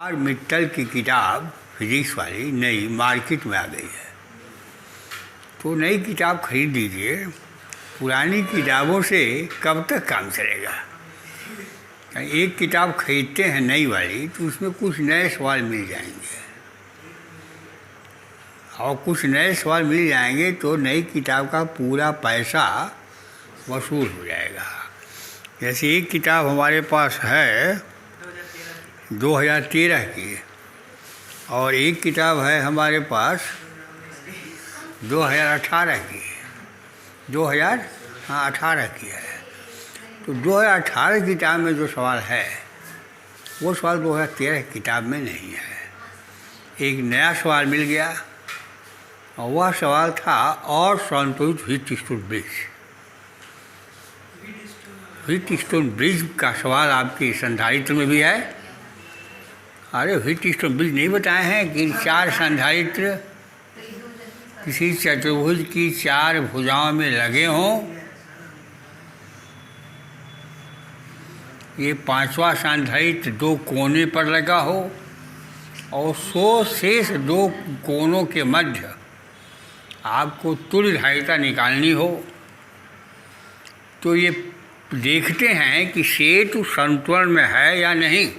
और मित्तल की किताब फिजिक्स वाली नई मार्केट में आ गई है, तो नई किताब खरीद लीजिए। पुरानी किताबों से कब तक काम चलेगा। एक किताब खरीदते हैं नई वाली तो उसमें कुछ नए सवाल मिल जाएंगे, और कुछ नए सवाल मिल जाएंगे तो नई किताब का पूरा पैसा वसूल हो जाएगा। जैसे एक किताब हमारे पास है 2013 की, और एक किताब है हमारे पास 2018 की। 2018 की है। तो 2018 की किताब में जो सवाल है वो सवाल 2013 की किताब में नहीं है। एक नया सवाल मिल गया, और वह सवाल था और संतुलित व्हीटस्टोन ब्रिज। व्हीटस्टोन ब्रिज का सवाल आपके संधारित्र में भी है। अरे व्हीटस्टोन ब्रिज नहीं बताए हैं कि चार संधारित्र किसी चतुर्भुज की चार भुजाओं में लगे हों, ये पांचवा संधारित्र दो कोने पर लगा हो, और सो शेष दो कोनों के मध्य आपको तुल्य धारिता निकालनी हो। तो ये देखते हैं कि सेतु संतुलन में है या नहीं।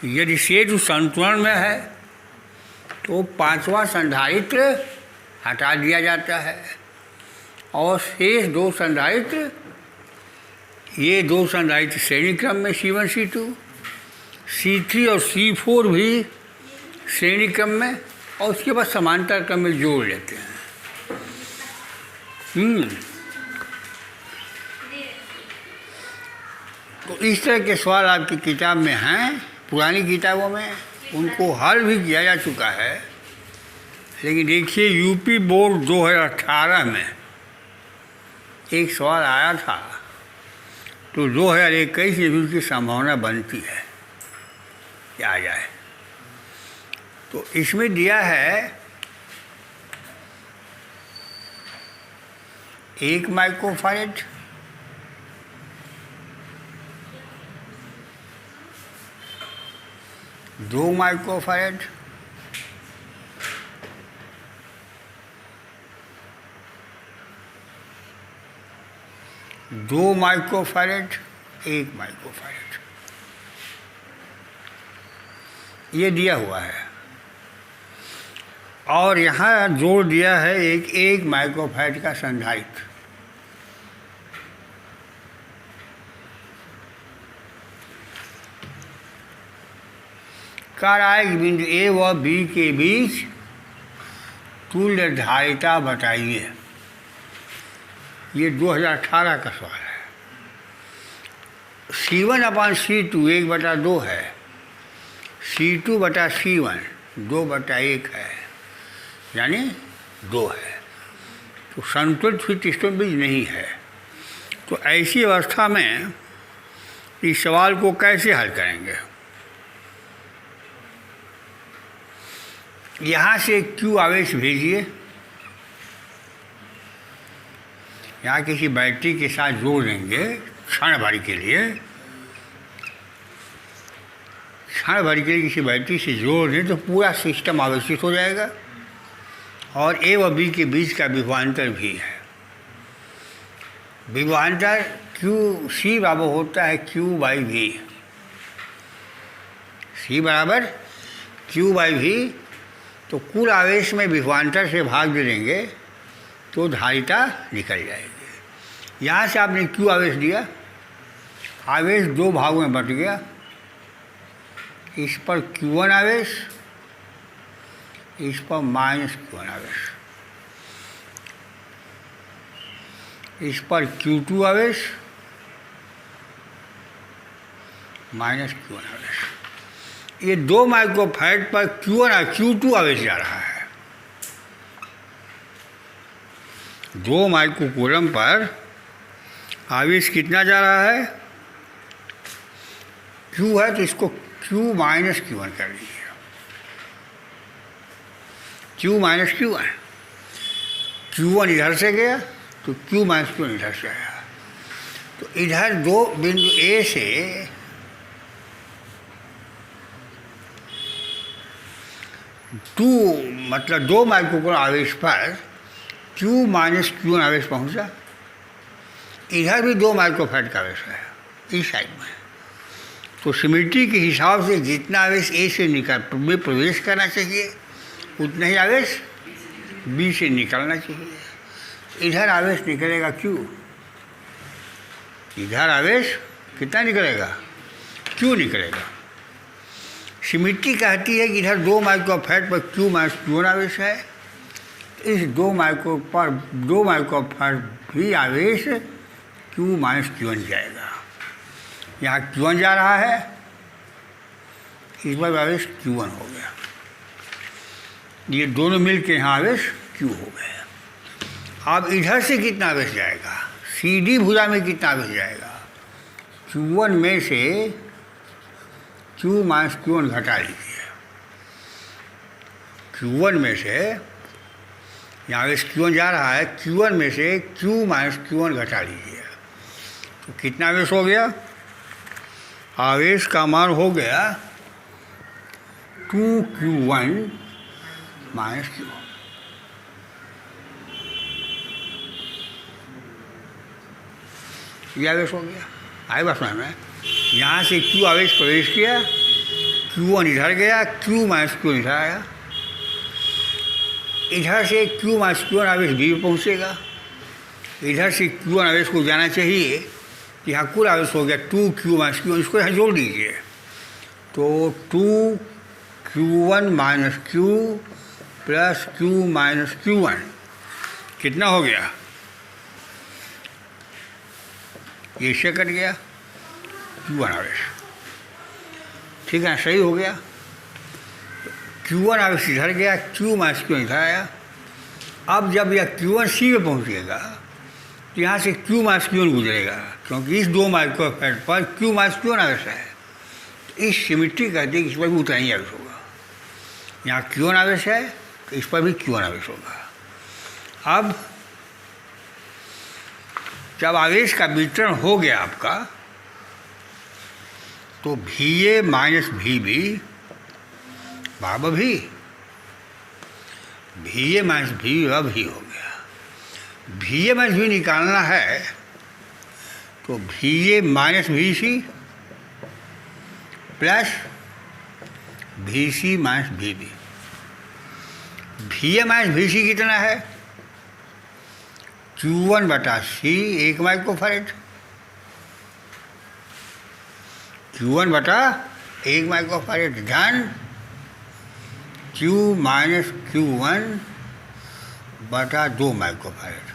यदि सेतु संतुलन में है तो पांचवा संधारित्र हटा दिया जाता है, और शेष दो संधारित्र, ये दो संधारित्र श्रेणी क्रम में C1 C2 C3 और C4 भी श्रेणी क्रम में, और उसके बाद समांतर क्रम में जोड़ लेते हैं। तो इस तरह के सवाल आपकी किताब में हैं। पुरानी किताबों में उनको हल भी किया जा चुका है। लेकिन देखिए, यूपी बोर्ड 2018 में एक सवाल आया था, तो 2021 में भी उसकी संभावना बनती है कि आ जाए। तो इसमें दिया है 1 माइक्रोफैराड, 2 माइक्रोफैराड, 2 माइक्रोफैराड, 1 माइक्रोफैराड, ये दिया हुआ है। और यहाँ जोड़ दिया है एक माइक्रोफैराड का संधारित्र। कह रहा है कि बिंदु ए व बी के बीच तुल्य धारिता बताइए। ये 2018 का सवाल है। C1/C2 1/2 है, C2/C1 2/1 है, यानी 2 है। तो संतुलित व्हीटस्टोन ब्रिज नहीं है। तो ऐसी अवस्था में इस सवाल को कैसे हल करेंगे। यहाँ से Q आवेश भेजिए, यहाँ किसी बैटरी के साथ जोड़ देंगे क्षण भर के लिए। क्षण भर के लिए किसी बैटरी से जोड़ दें तो पूरा सिस्टम आवेशित हो जाएगा। और A व B के बीच का विभवांतर भी है। विभवांतर C बराबर होता है Q/V। C बराबर Q/V। तो कुल आवेश में विभवांतर से भाग दे देंगे तो धारिता निकल जाएगी। यहाँ से आपने Q आवेश दिया, आवेश दो भागों में बंट गया। इस पर Q1 आवेश, इस पर -Q1 आवेश, इस पर Q2 आवेश, -Q1 आवेश। ये 2 माइक्रोफैराड पर Q2 आवेश जा रहा है। 2 माइक्रोकूलम पर आवेश कितना जा रहा है। Q है तो इसको Q-Q1 कर लीजिए। Q-Q1, Q1 इधर से गया तो Q-Q1 इधर से आया। तो इधर दो बिंदु ए से टू मतलब 2 माइक्रोकूलम आवेश पर Q माइनस Q1 आवेश पहुंचा। इधर भी 2 माइक्रोफैराड का आवेश है इस साइड में। तो सिमिट्री के हिसाब से जितना आवेश ए से में प्रवेश करना चाहिए उतना ही आवेश बी से निकलना चाहिए। इधर आवेश निकलेगा Q, इधर आवेश कितना निकलेगा? Q निकलेगा। सिमिट्री कहती है कि इधर 2 माइक्रोफैराड पर Q माइनस Q1 आवेश है, इस 2 माइक्रोफैराड भी आवेश Q माइनस Q1 जाएगा। यहाँ Q1 जा रहा है, इस बार आवेश Q1 हो गया। ये दोनों मिल के यहाँ आवेश Q हो गया। अब इधर से कितना आवेश जाएगा? CD भुजा में कितना आवेश जाएगा? Q1 में से Q माइनस Q1 घटा लीजिए। Q1 में से यहाँ आवेश Q1 जा रहा है, Q1 में से Q माइनस Q1 घटा लीजिए तो कितना आवेश हो गया? आवेश का मान हो गया 2Q1 माइनस Q। ये आवेश हो गया। आए बस में यहाँ से Q आवेश प्रवेश किया, Q1 इधर गया, Q माइनस Q इधर आया। इधर से Q माइनस Q1 आवेश B में पहुँचेगा। इधर से Q1 आवेश को जाना चाहिए, यहाँ कुल आवेश हो गया 2Q माइनस Q1। इसको यहाँ जोड़ दीजिए तो 2Q1 minus Q plus Q minus Q1 कितना हो गया? ये इससे कट गया Q1 आवेश, ठीक है, सही हो गया। Q1 आवेश इधर गया, Q माइनस Q1 इधर आया। अब जब यह Q1 C में पहुँचेगा तो यहाँ से Q माइनस Q1 गुजरेगा, क्योंकि इस 2 माइक्रोफैराड पर Q माइनस Q1 आवेश है। तो इस सिमिट्री कहती है कि इस पर भी उतना ही आवेश होगा। यहाँ Q1 आवेश है तो इस पर भी Q1 आवेश होगा। अब जब आवेश का वितरण हो गया आपका तो VA माइनस VB बराबर भी VA माइनस VB अब ही हो गया। VA माइनस VB निकालना है तो VA minus VC plus VC minus VB। VA minus VC कितना है? Q1 बटा C 1 माइक्रोफैराड, Q1 बटा 1 माइक्रोफैराड धन Q माइनस Q1 बटा 2 माइक्रोफैराड।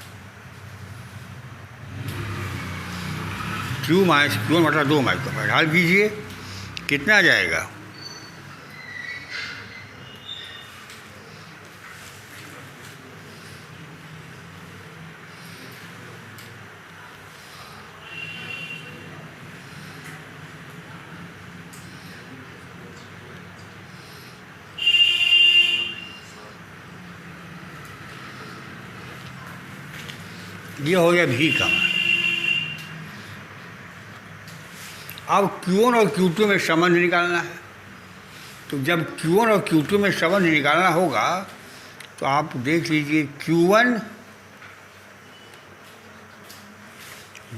Q माइनस Q1 बटा 2 माइक्रोफैराड हल कीजिए, कितना आ जाएगा? ये हो गया भी का मान। अब Q1 और Q2 में संबंध निकालना है। तो जब Q1 और Q2 में संबंध निकालना होगा तो आप देख लीजिए Q1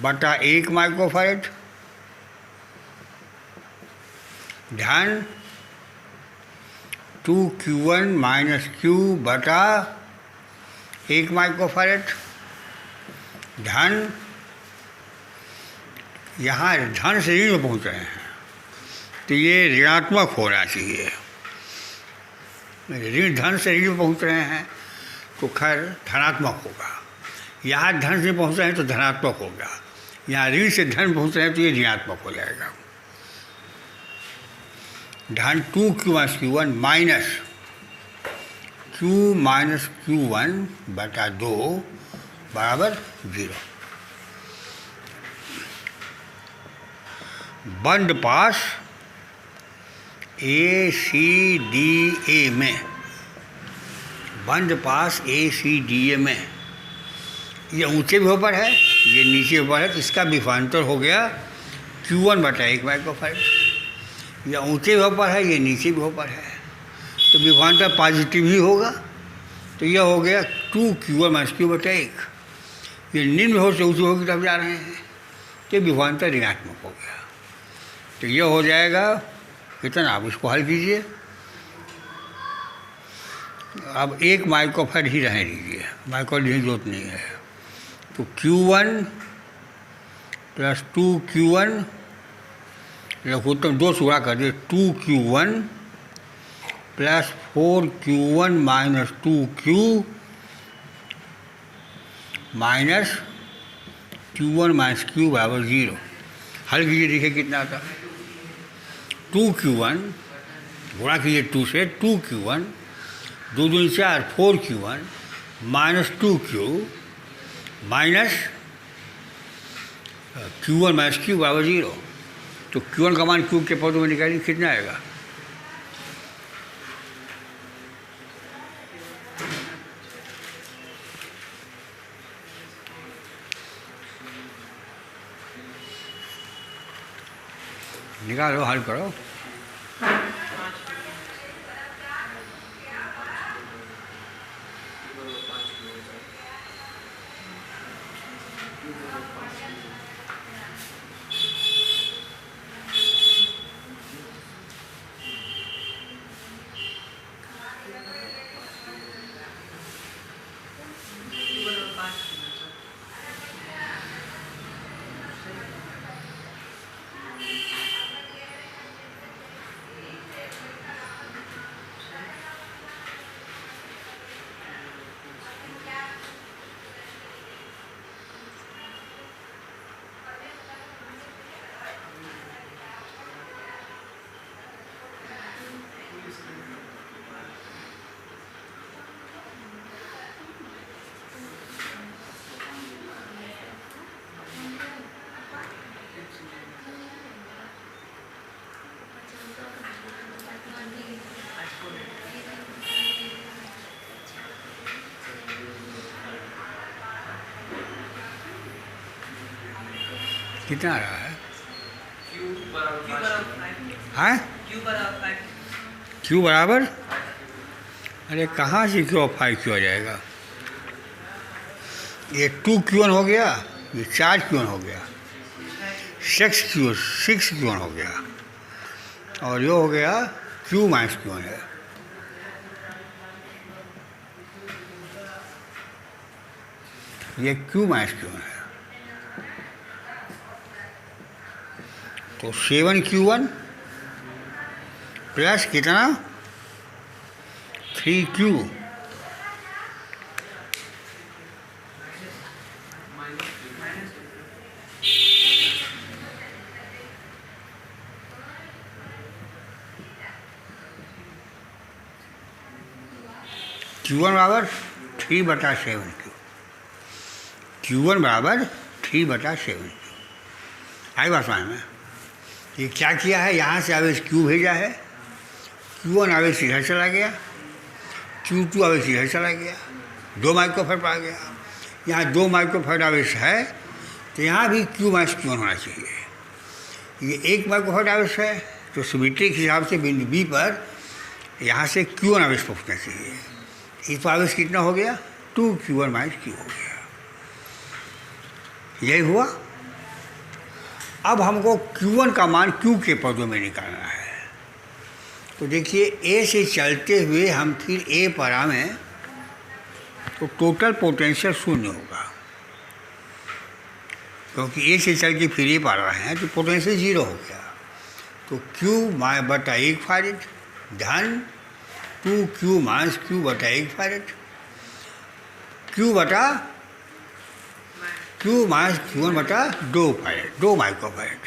बटा 1 माइक्रोफैराड धन 2Q1 माइनस Q बटा 1 माइक्रोफैराड धन, यहाँ धन से ऋण में पहुँच रहे हैं तो ये ऋणात्मक होना चाहिए। ऋण धन से ऋण में पहुँच रहे हैं तो खैर धनात्मक होगा। यहाँ धन से पहुँच रहे हैं तो धनात्मक होगा, यहाँ ऋण से धन पहुँच रहे हैं तो ये ऋणात्मक हो जाएगा। धन 2Q minus Q1 minus Q minus Q1 बटा 2 बराबर 0। बंद पास ACDA में, बंद पास ACDA में ये ऊंचे विभव है, ये नीचे विभव है, तो इसका विभवांतर हो गया Q1 बटा 1 माइक्रोफैराड। यह ऊंचे विभव है, ये नीचे विभव है, तो विभवांतर पॉजिटिव ही होगा। तो यह हो गया 2q1-q/1। ये निम्न हो से ऊँची होगी तब जा रहे हैं, तो विभवांतर ऋणात्मक हो गया। तो यह हो जाएगा कितना, आप इसको हल कीजिए। अब 1 माइक्रोफैराड ही रहने दीजिए, माइक्रोफैराड की जरूरत नहीं है। तो Q1 + 2q1, लघुत्तम 2 से गुणा कर दिए, 2q1 + 4q1 - 2q minus q1 - q = 0। हल कीजिए, देखिए कितना आता। 2q1 गुणा कीजिए 2 से, 2q1 2 दूनी 4, 4q1 - 2q minus q1 - q = 0। तो q1 का मान q के पदों में निकालिए, कितना आएगा। निकालो, हल करो। कितना आ रहा है? हाँ, Q बराबर, अरे कहाँ से Q ऑफ 5 आ जाएगा। ये 2q1 हो गया, ये 4q1 हो गया, 6q1 हो गया, और ये हो गया q - q1 है। ये q - q1 है। तो 7q1 प्लस कितना, 3q Q1 बराबर 3/7q, Q1 बराबर 3/7q। आई बात समझ में। ये क्या किया है, यहाँ से आवेश Q भेजा है, Q1 आवेश इधर चला गया, Q2 आवेश इधर चला गया, 2 माइक्रोफैराड आ गया। यहाँ 2 माइक्रोफैराड आवेश है, तो यहाँ भी Q - Q1 होना चाहिए। ये 1 माइक्रोफैराड आवेश है, तो सिमेट्री के हिसाब से बिंदु B पर यहाँ से Q1 आवेश पहुँचना चाहिए। इस पर आवेश कितना हो गया, 2q1 - q हो गया। यही हुआ। अब हमको Q1 का मान Q के पदों में निकालना है। तो देखिए A से चलते हुए हम फिर A पर आए, तो टोटल पोटेंशियल 0 होगा, क्योंकि A से चल के फिर A पर रहे हैं, तो पोटेंशियल 0 हो गया। तो Q/1 फैराड धन 2q - q/1 farad, Q/2 farad, 2 microfarad.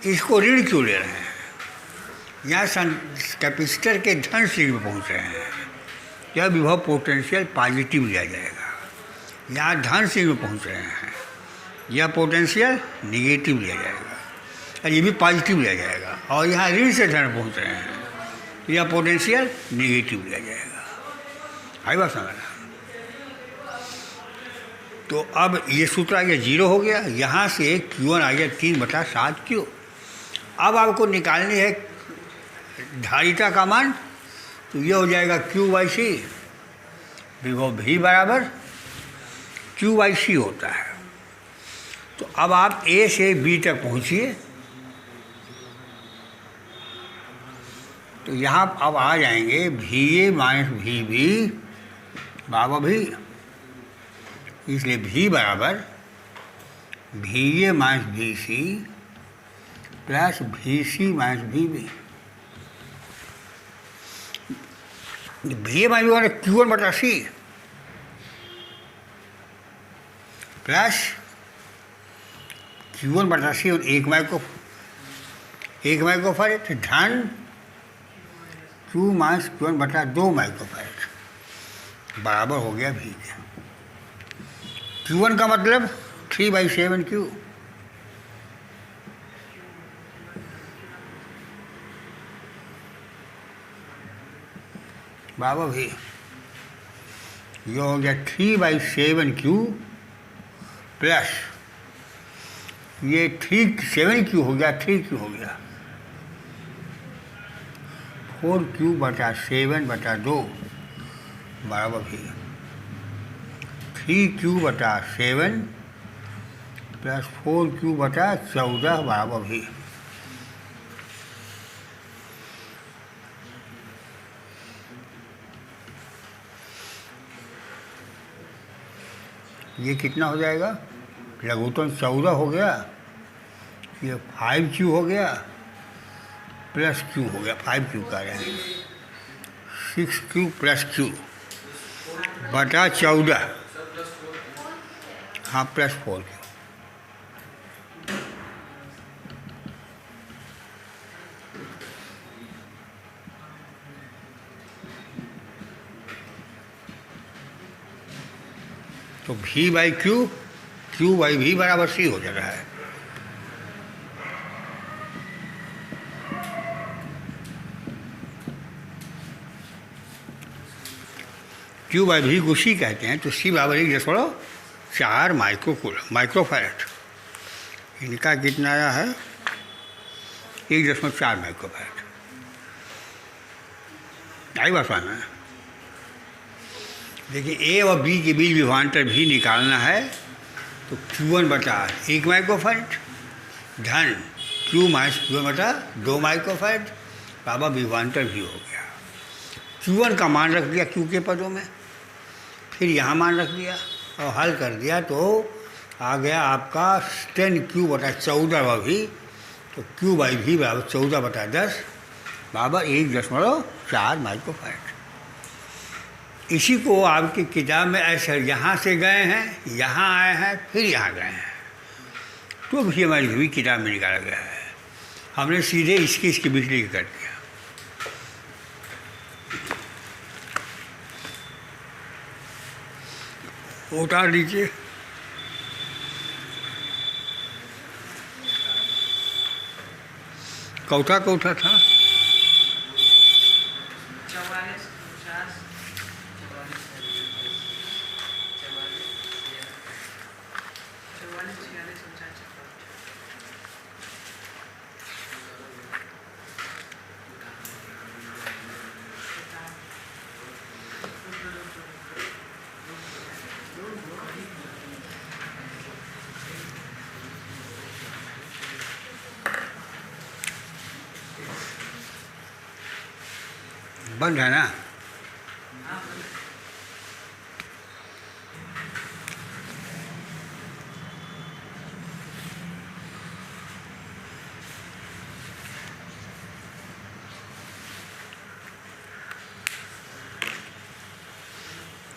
इसको ऋण क्यों ले रहे हैं, यहाँ कैपेसिटर के धन सिग्मा में पहुँच रहे हैं, यह विभव पोटेंशियल पॉजिटिव लिया जाएगा। यहाँ धन सिग्मा में पहुँच रहे हैं, यह पोटेंशियल निगेटिव लिया जाएगा, और ये भी पॉजिटिव लिया जाएगा। और यहाँ ऋण से धन पहुँच रहे हैं, तो यह पोटेंशियल निगेटिव लिया जाएगा। आई बात समझना। तो अब ये सूत्र आ गया, 0 हो गया। यहाँ से Q1 आ गया 3/7q। अब आपको निकालनी है धारिता का मान, तो ये हो जाएगा Q/C। विभव V बराबर Q/C होता है। तो अब आप A से B तक पहुँचिए। तो यहाँ अब आ जाएंगे VA माइनस VB बराबर V। इसलिए V बराबर VA minus VC plus VC minus VB। VA minus V minus Q1/C plus Q1/C और 1 माइक्रोफैरड धन Q माइनस Q1/2 माइक्रोफैरड बराबर हो गया V के। Q1 का मतलब 3/7Q। बराबर V। ये हो गया 3/7Q प्लस ये 7Q हो गया, 3Q हो गया 4Q/7/2 बराबर V। 3Q/7 प्लस 4Q/14 बराबर V। ये कितना हो जाएगा? लघुत्तम 14 हो गया, ये 5Q हो गया प्लस Q हो गया, 5Q का रहे हैं 6Q प्लस Q बटा 14, हाँ प्लस 4Q। तो V/Q Q/V बराबर C हो जा रहा है। Q/V को C कहते हैं। तो C बराबर 1.4 माइक्रोफैरड। इनका कितना आया है? 1.4 माइक्रोफैरड। आई बात समझ में? देखिए A और B के बीच विभवांतर भी निकालना है। तो Q1/1 माइक्रोफैरड धन Q माइनस Q1/2 माइक्रोफैरड बराबर विभवांतर भी हो गया। Q1 का मान रख दिया Q के पदों में, फिर यहाँ मान रख दिया और हल कर दिया तो आ गया आपका 10Q/14 भी। तो Q/V बराबर 14/10 बराबर 1.4 माइक्रोफैरड। इसी को आपकी किताब में ऐसे यहाँ से गए हैं, यहाँ आए हैं, फिर यहाँ गए हैं, तो भी हमारी हुई किताब में निकाला गया है। हमने सीधे इसके बीच लेके कर दिया। उतार लीजिए। कौथा था? 44 बंद है ना?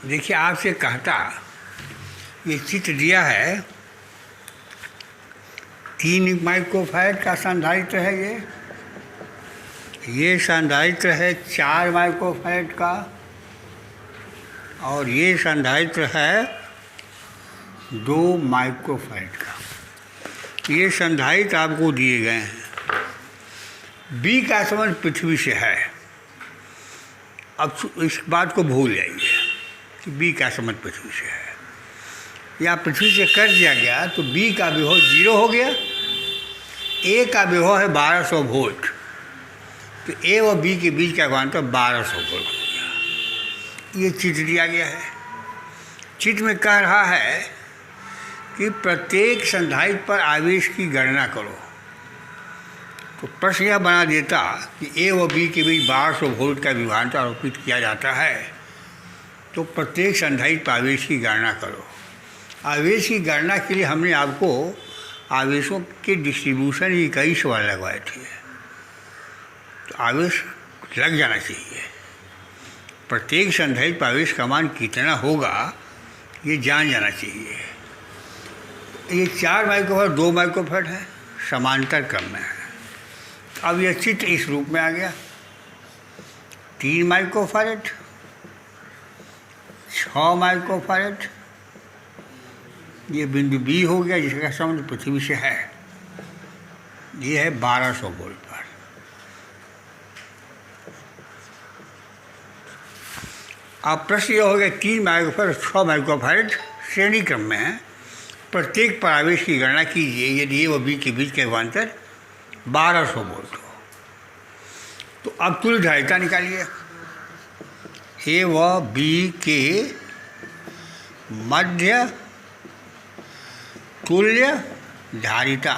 देखिए आपसे कहता, ये चित्र दिया है 3 माइक्रोफैरड का संधारित्र है। ये संधारित्र है 4 माइक्रोफैरड का, और ये संधारित्र है 2 माइक्रोफैरड का। ये संधारित्र आपको दिए गए हैं। बी का संबंध पृथ्वी से है। अब इस बात को भूल जाइए कि बी का संबंध पृथ्वी से है, या पृथ्वी से कर दिया गया तो बी का विभव 0 हो गया। ए का विभव है 1200 वोल्ट, तो ए और बी के बीच का विभवांतर 1200 वोल्ट हो गया। ये चित्र दिया गया है। चित्र में कह रहा है कि प्रत्येक संधारित्र पर आवेश की गणना करो। तो प्रश्न यह बना देता कि ए और बी के बीच 1200 वोल्ट का विभवांतर आरोपित किया जाता है, तो प्रत्येक संधारित्र पर आवेश की गणना करो। आवेश की गणना के लिए हमने आपको आवेशों के डिस्ट्रीब्यूशन की कई सवाल लगवाए थे। तो आवेश लग जाना चाहिए। प्रत्येक संधारित्र पर आवेश का मान कितना होगा ये जान जाना चाहिए। ये 4 माइक्रोफैराड 2 माइक्रोफैराड है, समांतर क्रम में है। अब यह चित्र इस रूप में आ गया। 3 माइक्रोफैराड, 6 माइक्रोफैराड, ये बिंदु बी हो गया जिसका संबंध पृथ्वी से है। ये है 1200 वोल्ट पर। अब प्रश्न यह हो गया 3 माइक्रोफैराड 6 माइक्रोफैराड श्रेणी क्रम में है, प्रत्येक पर आवेश की गणना कीजिए यदि ए व बी के बीच का विभवांतर 1200 वोल्ट हो। तो अब तुल्य धारिता निकालिए। ए व बी के मध्य तुल्य धारिता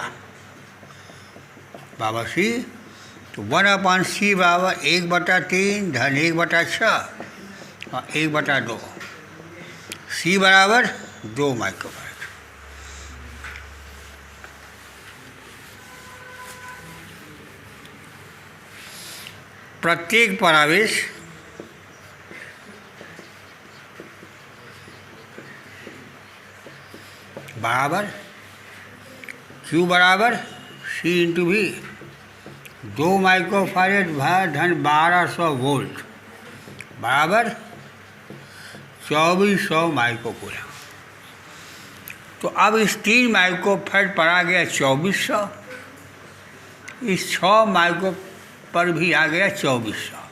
बराबर सी। तो 1/c बराबर 1/3 धन 1/6 और 1/2। c बराबर 2 माइक्रोफैराड। प्रत्येक पर आवेश बराबर Q बराबर C इंटू V। 2 माइक्रोफैराड धन 1200 वोल्ट बराबर 2400 माइक्रोकूलम। तो अब इस 3 माइक्रोफैराड पर आ गया 2400, इस 6 माइक्रो पर भी आ गया 2400।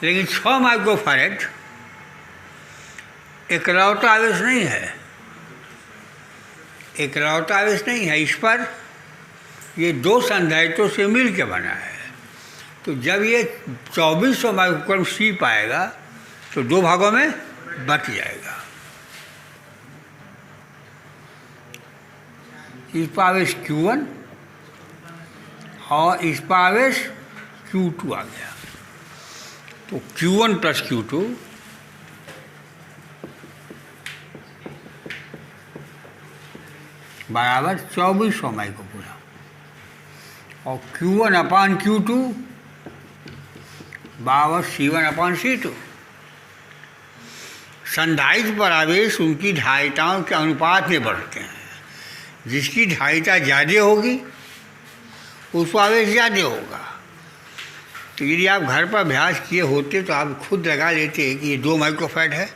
लेकिन 6 माइक्रोफैराड एकलौता आवेश नहीं है, एकलौता आवेश नहीं है। इस पर ये 2 संधारित्रों से मिल के बना है। तो जब ये 2400 माइक्रोकूलम सी पाएगा तो 2 भागों में बट जाएगा। इस पर आवेश Q1 और इस पर आवेश Q2 आ गया। तो Q1 प्लस Q2 बराबर 2400 माइक्रोकूलम और Q1 अपान Q2 बराबर C1 अपान C2। संधारित्र पर आवेश उनकी धारिताओं के अनुपात में बढ़ते हैं। जिसकी धारिता ज़्यादा होगी उसको आवेश ज़्यादा होगा। तो यदि आप घर पर अभ्यास किए होते तो आप खुद लगा लेते कि ये 2 माइक्रोफैराड है,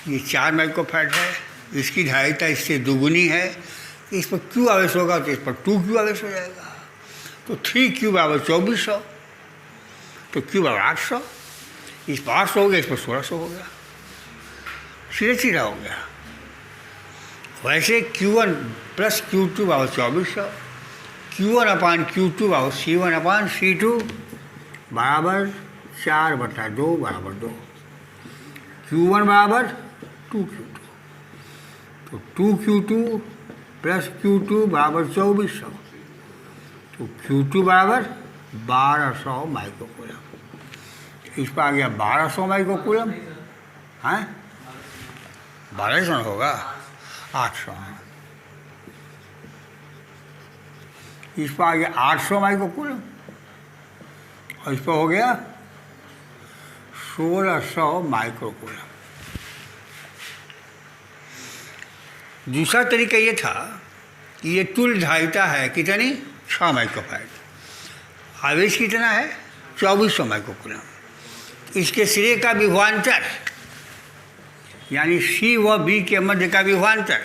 ये 4 माइक्रोफैराड है, इसकी धारिता इससे दुगुनी है, इस पर Q आवेश होगा तो इस पर 2Q आवेश हो जाएगा। तो 3Q बराबर 2400, तो Q बराबर 800, इस पर 800 हो गया, इस पर 1600 हो गया, सीधे सीधा हो गया। वैसे Q1 प्लस Q2 बराबर 2400, Q1 अपान Q2 बराबर C1 अपान C2 बराबर 4/2 बराबर 2। Q1 बराबर 2Q2, तो 2Q2 प्लस Q2 बराबर 2400, तो Q2 बराबर 1200 माइक्रोकूलम। इस पर आ गया 1200 माइक्रोकूलम, हैं 1200 होगा 800 है। इस पर आ गया 800 माइक्रोकूलम और इस पर हो गया 1600 माइक्रोकूलम। दूसरा तरीका ये था कि ये तुल्य धारिता है कितनी 6 माइक्रोफैराड, आवेश कितना है 2400 माइक्रोकूलम। इसके सिरे का विभवांतर यानी C व B के मध्य का विभवांतर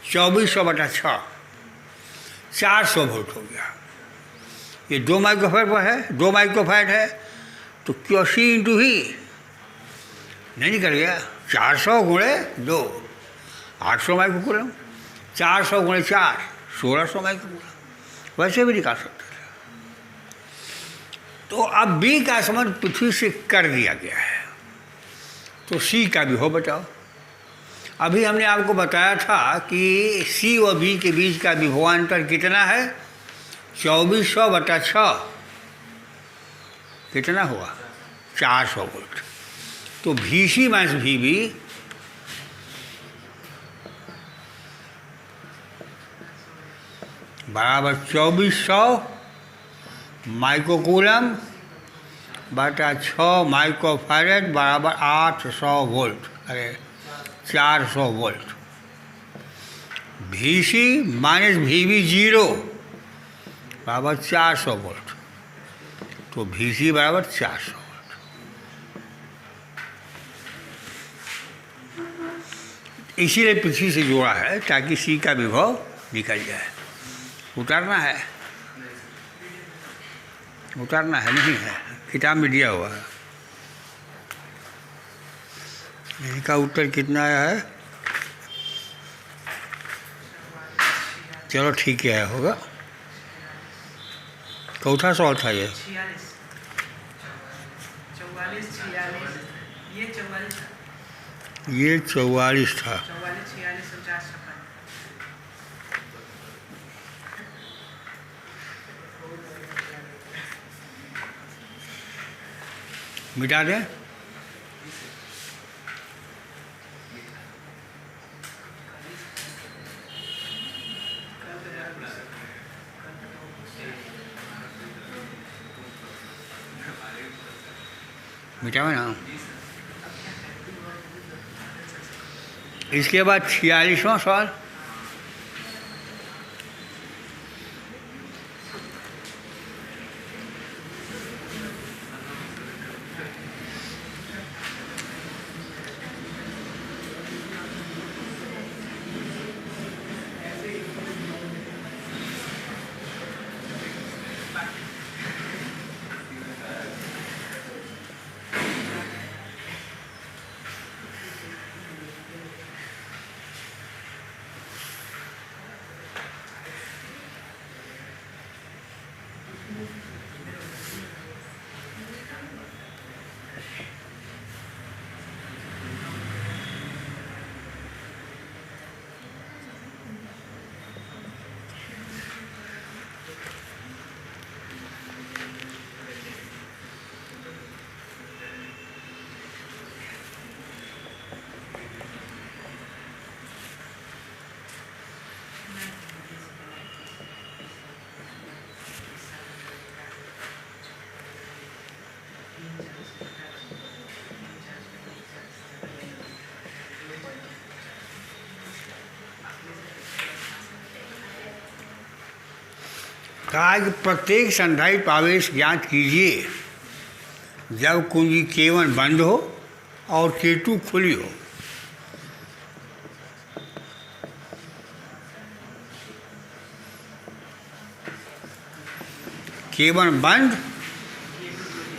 2400/6 400 वोल्ट हो गया। ये 2 माइक्रोफैराड पर है, 2 माइक्रोफैराड है तो Q इंटू V नहीं निकल गया, 400 गुणे 2 800 माइक्रोकूलम। 400 गुणे 4 1600 माइक्रोकूलम, वैसे भी निकाल सकते थे। तो अब B का संबंध पृथ्वी से कर दिया गया है, तो C का भी हो बताओ। अभी हमने आपको बताया था कि C और B के बीच का विभवांतर कितना है, 2400/6 कितना हुआ, 400 वोल्ट। तो VC माइनस VB बराबर 2400 माइक्रोकूलम बटा 6 माइक्रोफैरड बराबर 800 वोल्ट, अरे 400 वोल्ट। VC माइनस VB 0 बराबर 400 वोल्ट, तो VC बराबर 400 वोल्ट। इसीलिए पृथ्वी से जोड़ा है ताकि C का विभव निकल जाए। उतारना है, उतारना है, नहीं है, किताब में दिया हुआ है। इनका उत्तर कितना आया है, चलो ठीक है, होगा। चौथा सवाल था ये, 44 था। मिटा दें, मिटाओ ना। इसके बाद 46वां सवाल, कहा कि प्रत्येक संधारित आवेश ज्ञात कीजिए जब कुंजी K1 बंद हो और K2 खुली हो। K1 बंद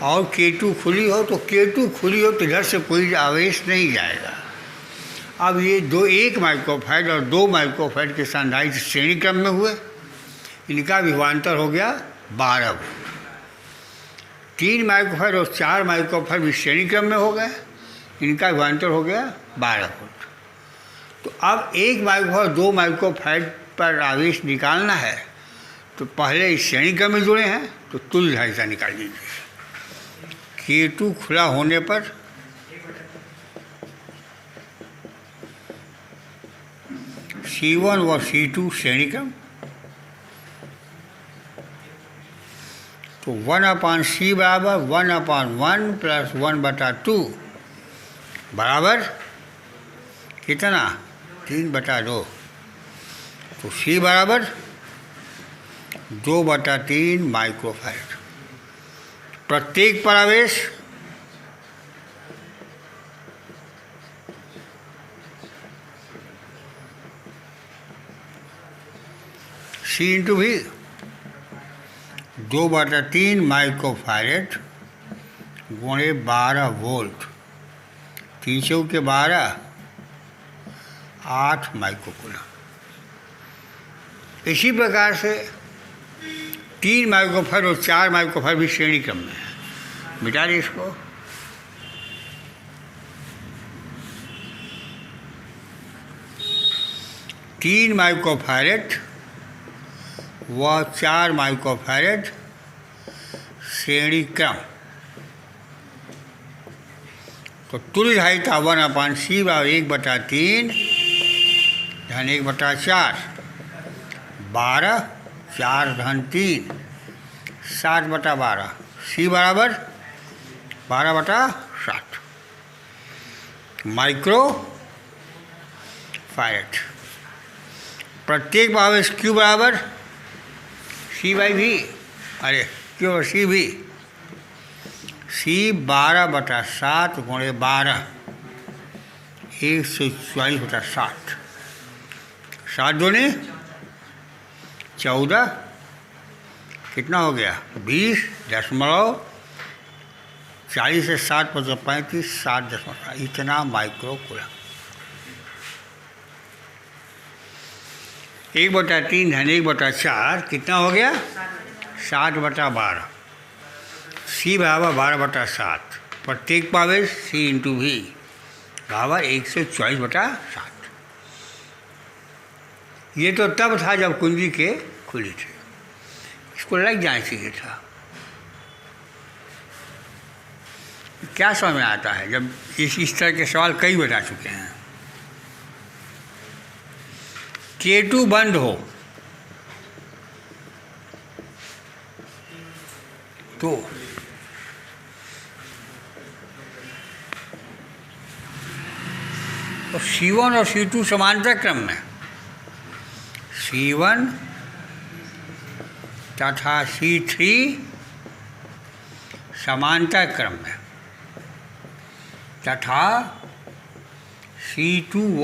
और K2 खुली हो, तो K2 खुली हो तो इधर से कोई आवेश नहीं जाएगा। अब ये एक माइक्रोफैरड और 2 माइक्रोफैरड के संधारित श्रेणी क्रम में हुए, इनका विभवांतर हो गया 12 वोल्ट। 3 माइक्रोफैरड और 4 माइक्रोफैरड भी श्रेणी क्रम में हो गए, इनका विभवांतर हो गया 12 वोल्ट। तो अब 1 माइक्रोफैरड 2 माइक्रोफैरड पर आवेश निकालना है, तो पहले इस श्रेणी क्रम में जुड़े हैं तो तुल्यधारिता निकाल लीजिए। K2 खुला होने पर C1 व C2 श्रेणी क्रम, तो 1/C बराबर 1/1 प्लस 1/2 बराबर कितना, 3/2। तो C बराबर 2/3 माइक्रोफैरड। प्रत्येक पर आवेश C इंटू V 2/3 माइक्रोफैरड गुणे 12 वोल्ट, 300 के 12 8 माइक्रोकूलम। इसी प्रकार से 3 माइक्रोफैराड और 4 माइक्रोफैराड भी श्रेणी क्रम में है। मिटा दें इसको। तीन माइक्रोफैराड व 4 माइक्रोफैराड श्रेणी क्रम। तो तुल्यधारिता 1/c बराबर 1/3 धन 1/4 12 4 धन 3 7/12 c बराबर 12/7 माइक्रो फैराड। प्रत्येक आवेश Q बराबर C/V, अरे Q और C भी, C 12/7 गुणे 12 144/60 7 दूनी 14 कितना हो गया 20.40 से 7 × 35 7 इतना माइक्रो कूलम। 1/3 धन 1/4 कितना हो गया 7/12 C बराबर 12/7 प्रत्येक आवेश C × V बराबर 144/7। ये तो तब था जब कुंजी के खुली थे, इसको लग जाना चाहिए था। क्या समझ में आता है जब इस तरह के सवाल कई बता चुके हैं। K2 बंद हो तो C1 और C2 समांतर क्रम में, C1 तथा C3 समांतर क्रम में तथा C2 व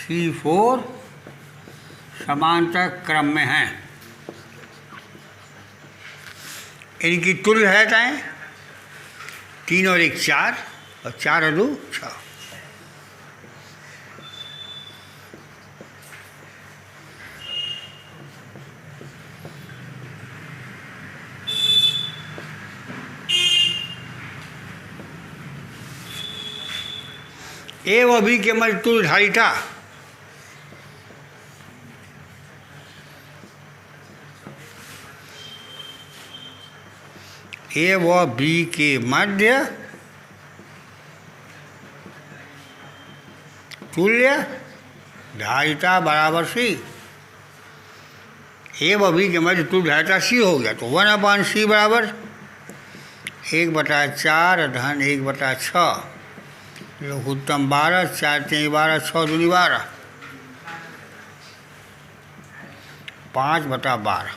C4 समांतर क्रम में हैं। इनकी तुल्यधारिताएं 3 और 1 4 और 4 और 2 6। ए व बी के मध्य तुल्यधारिता ए व बी के मध्य तुल्य धारिता बराबर C। ए व बी के मध्य तुल्य धारिता C हो गया तो 1/C बराबर 1/4 धन 1/6 लघुत्तम 12 4 3 12 6 दूनी 12 5/12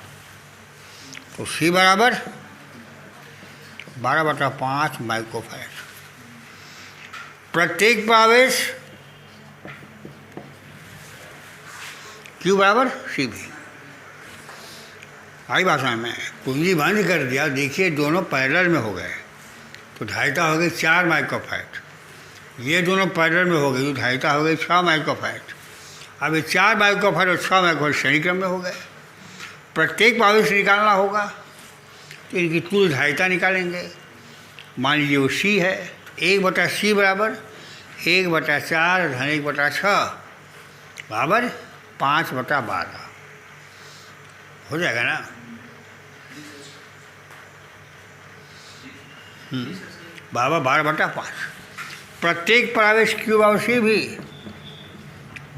तो C बराबर 12/5 माइक्रोफैराड। प्रत्येक आवेश Q बराबर C भी। आई भाषा में कुंजी बंद कर दिया, देखिए दोनों पैरेलल में हो गए तो धारिता हो गई 4 माइक्रोफैराड। ये दोनों पैरेलल में हो गई तो धारिता हो गई 6 माइक्रोफैराड। अब ये 4 माइक्रोफैराड और 6 माइक्रोफैराड श्रेणी क्रम में हो गए। प्रत्येक आवेश निकालना होगा तो इनकी कुल धारिता निकालेंगे। मान लीजिए वो C है, 1/C बराबर 1/4 धन 1/6 बराबर 5/12 हो जाएगा ना। बराबर 12/5। प्रत्येक आवेश Q और C भी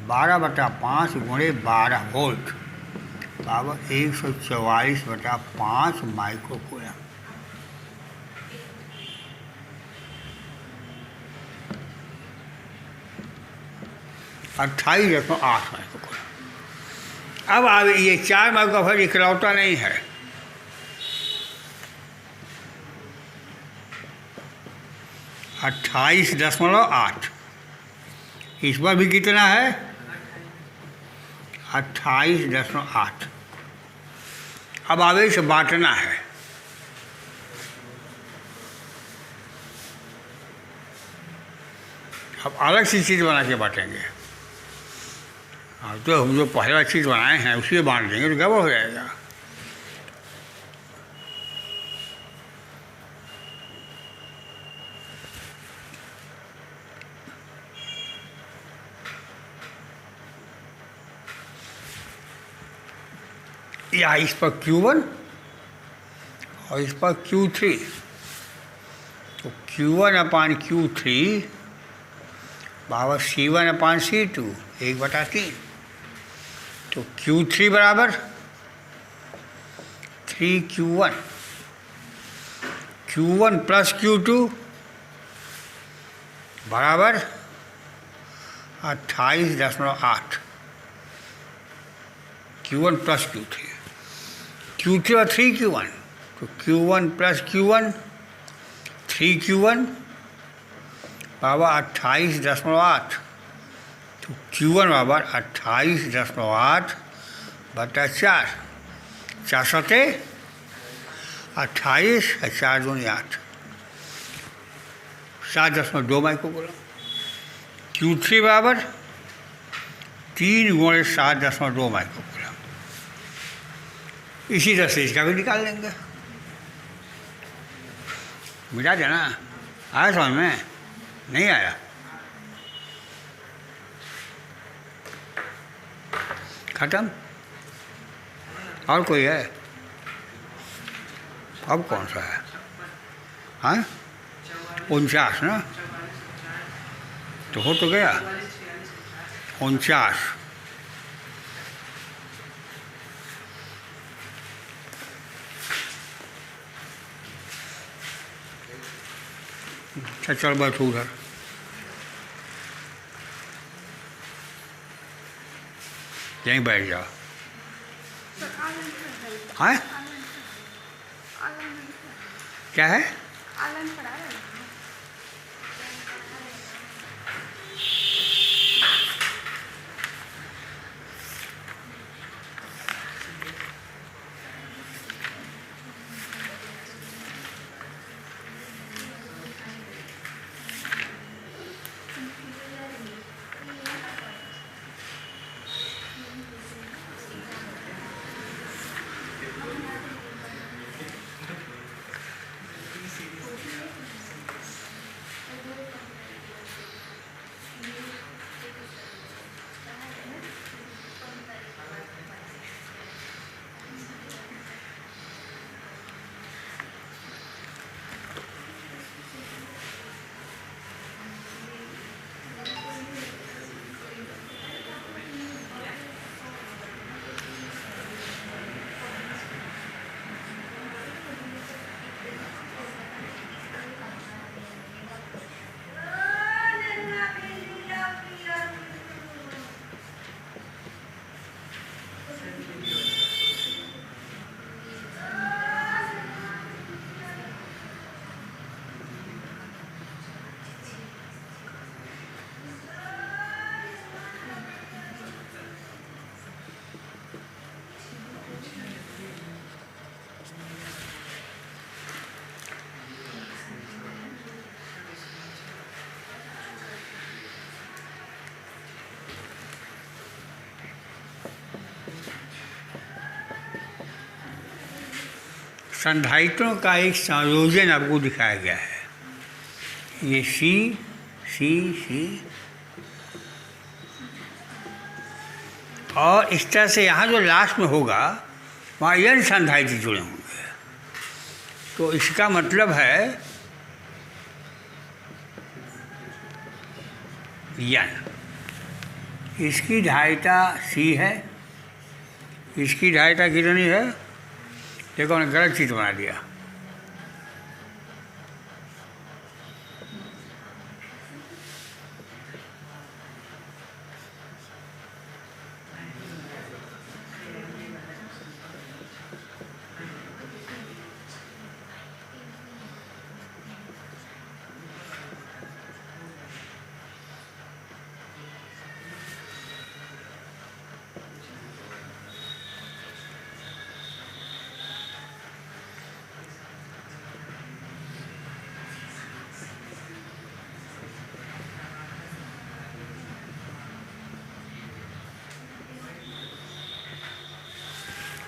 12/5 गुणे 12 वोल्ट बराबर 144/5 माइक्रो कूलम। अट्ठाईस 28 माइक्रो कूलम। अब आगे ये 4 माइक्रोफैराड इकलौता नहीं है, 28.8 इस पर भी कितना है 28.8। अब आवेश बांटना है। अब अलग सी चीज़ बना के बांटेंगे। हाँ, तो हम जो पहला चीज़ बनाए हैं उसी बांट देंगे तो गड़बड़ हो जाएगा। या इस पर Q1 और इस पर Q3, तो Q1/Q3 बराबर C1/C2 1/3। तो Q3 बराबर 3Q1, Q1 प्लस Q2 बराबर 28.8। Q1 प्लस Q3, Q3 और 3Q1, तो Q1 प्लस Q1 3Q1 बराबर 28.8। तो Q1 बराबर 28.8 बटा 4, 4 सते 28, 4 दूनी 8, 7.2 माइक्रोकूलम। Q3 बराबर 3 गुणे 7.2 माइक्रोकूलम। इसी तरह से इसका भी निकाल लेंगे। मिटा देना। आया समझ में? नहीं आया? खत्म। और कोई है? अब कौन सा है? हाँ, 49 ना, तो हो तो गया 49। अच्छा चल बैठो उधर। यहीं बैठ जाओ। हाँ, क्या है? संधारित्रों का एक संयोजन आपको दिखाया गया है। ये सी सी सी और इस तरह से यहाँ जो लास्ट में होगा वहाँ n संधारित्र जुड़े होंगे। तो इसका मतलब है n। इसकी धारिता C है, इसकी धारिता कितनी है? देखो मैंने गलत चीज़ बना दिया।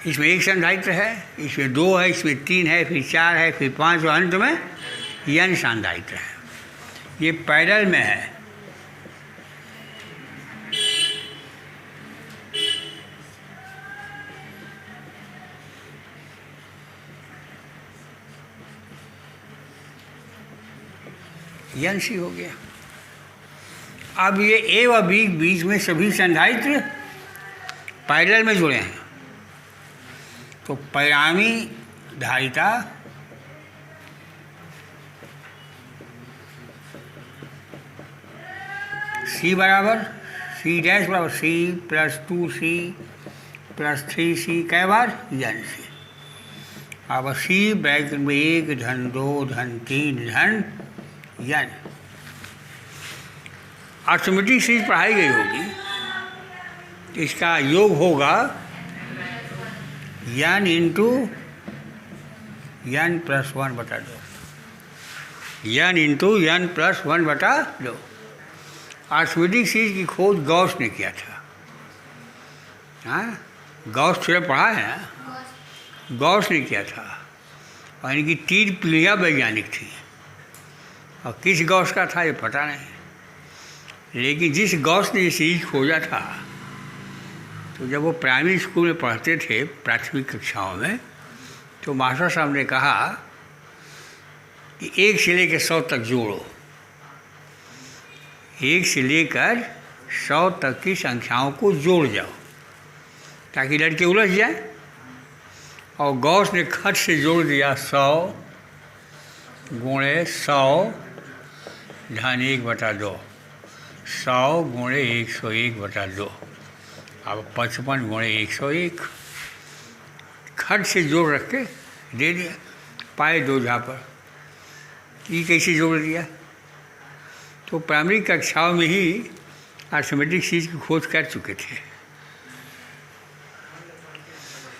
इसमें एक संधारित्र है, इसमें 2 है, इसमें 3 है, फिर 4 है, फिर 5 और अंत में n संधारित्र है। ये पैरेलल में है। n c हो गया। अब ये ए व बी बीच में सभी संधारित्र पैरेलल में जुड़े हैं, तो परिणामी धारिता C बराबर C डैश बराबर C plus 2C plus 3C कै बार n C। अब C ब्रैकेट में 1 धन 2 धन 3 धन n। अर्थमेटिक सीरीज पढ़ाई गई होगी, तो इसका योग होगा n इंटू n प्लस 1 बटा 2, n इंटू n प्लस 1 बटा 2। अर्थमेटिक सीरीज की खोज गॉस ने किया था। हाँ, गॉस थोड़ा पढ़ा है ना, गॉस ने किया था। और इनकी 3 पीढ़ियाँ वैज्ञानिक थी, और किस गॉस का था ये पता नहीं, लेकिन जिस गॉस ने ये सीरीज खोजा था, तो जब वो प्राइमरी स्कूल में पढ़ते थे प्राथमिक कक्षाओं में, तो मास्टर साहब ने कहा कि 1 से लेकर 100 तक जोड़ो, 1 से लेकर 100 तक की संख्याओं को जोड़ जाओ ताकि लड़के उलझ जाए। और गॉस ने खट से जोड़ दिया 100 गुणे 100 धन 1 बटा 2, 100 गुणे 101 बटा 2, अब 55 गुणे 101 खट से जोड़ रख के दे दिया, पाए 2 जहाँ पर। ये कैसे जोड़ दिया? तो प्राइमरी कक्षाओं में ही अर्थमेटिक सीरीज की खोज कर चुके थे।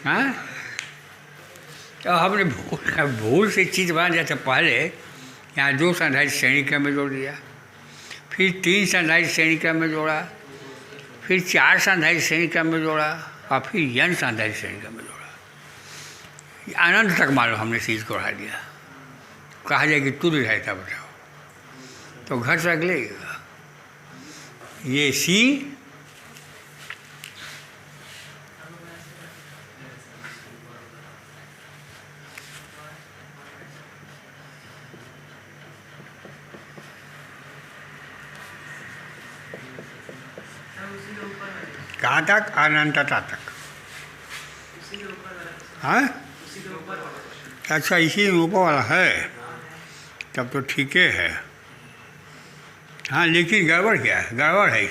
हाँ, तो हमने भूल से चीज़ बना दिया था। पहले यहाँ 2 संधारित्र श्रेणी क्रम में जोड़ दिया, फिर 3 संधारित्र श्रेणी क्रम में जोड़ा, फिर 4 संधारित्र श्रेणी क्रम में जोड़ा, और फिर n संधारित्र श्रेणी क्रम में जोड़ा। अनंत तक मानो हमने सीरीज को बढ़ा दिया। कहा जाए कि तुल्य धारिता बताओ, तो घर से अगले ये C कहाँ तक? अनंतता तक। हाँ, अच्छा, इसी में ऊपर वाला है, तब तो ठीक है। हाँ, लेकिन गड़बड़ क्या है? गड़बड़ है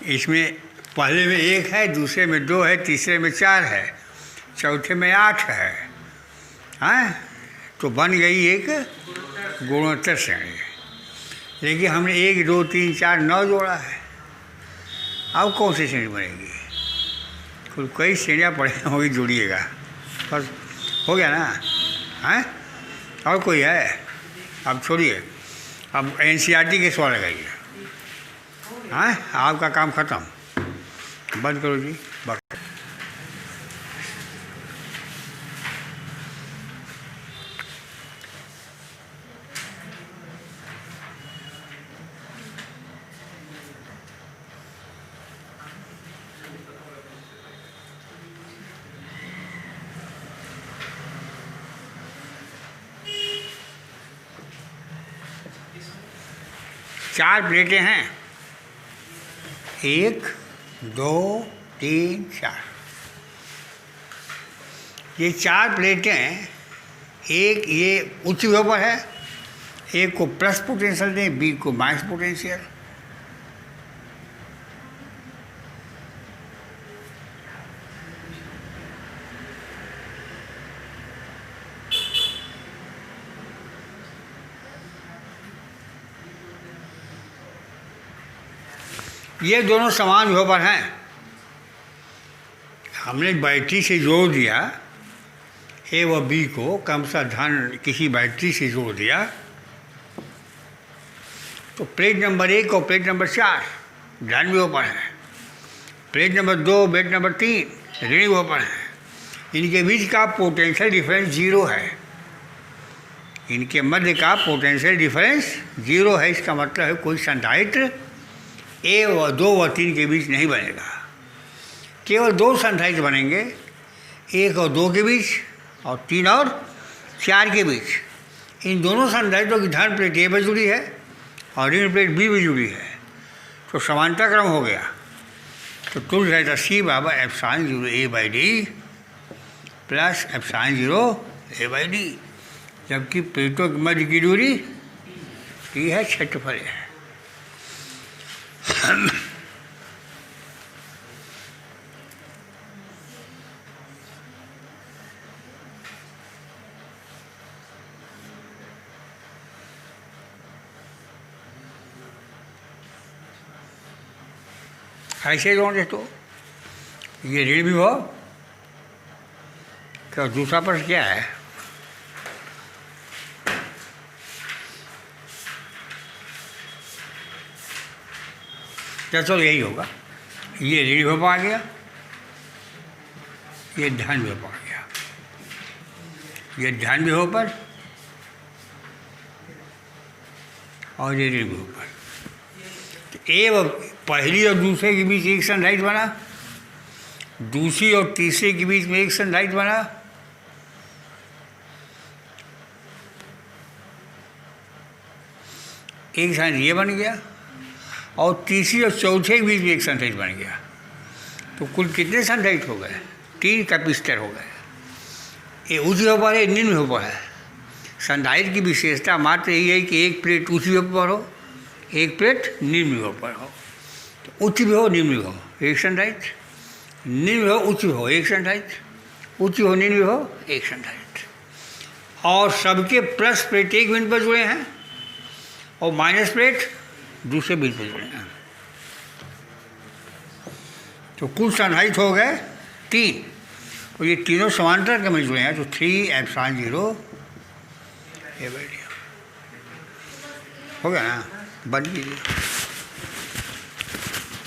इसमें पहले में 1 है, दूसरे में 2 है, तीसरे में 4 है, चौथे में 8 है। हाँ, तो बन गई एक गुणोत्तर श्रेणी। लेकिन हमने 1 2 3 4 9 जोड़ा है। अब कौन सी श्रेणी बनेगी? कुल कई श्रेणियाँ पढ़े होगी, जोड़िएगा बस, हो गया ना? हैं, और कोई है? अब छोड़िए, अब NCERT के सवाल लगाइए। हाँ, आपका काम ख़त्म, बंद करो जी, बस। चार प्लेटें हैं, 1 2 3 4। ये 4 प्लेटें, एक ये उच्च विभव पर है, एक को प्लस पोटेंशियल दें, बी को माइनस पोटेंशियल। ये दोनों समान विभव पर हैं। हमने बैटरी से जोड़ दिया, ए व बी को क्रमशः धन किसी बैटरी से जोड़ दिया, तो प्लेट नंबर 1 और प्लेट नंबर 4 धन विभव पर है, प्लेट नंबर 2 प्लेट नंबर 3 ऋण विभव पर है। इनके बीच का पोटेंशियल डिफरेंस जीरो है, इनके मध्य का पोटेंशियल डिफरेंस जीरो है। इसका मतलब है कोई संधारित्र ए व 2 व 3 के बीच नहीं बनेगा। केवल 2 संधारित्र बनेंगे, 1 और 2 के बीच और 3 और 4 के बीच। इन दोनों संधारित्रों की धन प्लेट ए पर जुड़ी है और ऋण प्लेट बी में जुड़ी है, तो समानता क्रम हो गया। तो तुल्य रहता सी बराबर epsilon 0 A by D plus epsilon 0 A by D, जबकि प्लेटों के मध्य की दूरी टी है, क्षेत्रफल है। ऐसे जोड़े तो ये ऋण विभव क्या, दूसरा प्रश्न क्या है? चलो यही होगा, ये ऋण विभव आ गया, ये धन विभव आ गया, ये धन विभव पर और ये ऋण विभव पर। एवं पहली और दूसरे के बीच एक संधारित्र बना, दूसरी और तीसरे के बीच में एक संधारित्र बना, एक संधारित्र ये बन गया और तीसरी और चौथे के बीच में एक संधारित्र बन गया। तो कुल कितने संधारित्र हो गए? 3 कैपेसिटर हो गए। ये उच्च विभव पर है, निम्न विभव पर है। संधारित्र की विशेषता मात्र यही है कि एक प्लेट उच्च विभव पर हो, एक प्लेट निम्न विभव पर हो। तो उच्च विभव निम्न विभव एक संधारित्र, निम्न विभव उच्च विभव एक संधारित्र, उच्च विभव निम्न विभव एक संधारित्र। और सबके प्लस प्लेट एक बिंदु पर जुड़े हैं और माइनस प्लेट दूसरे बिंदु पर जुड़े हैं। तो कुल संधारित्र हो गए 3, और ये तीनों समांतर क्रम में जुड़े हैं। तो 3 एप्सिलॉन 0 ए बाई डी हो गया ना, बन कीजिए।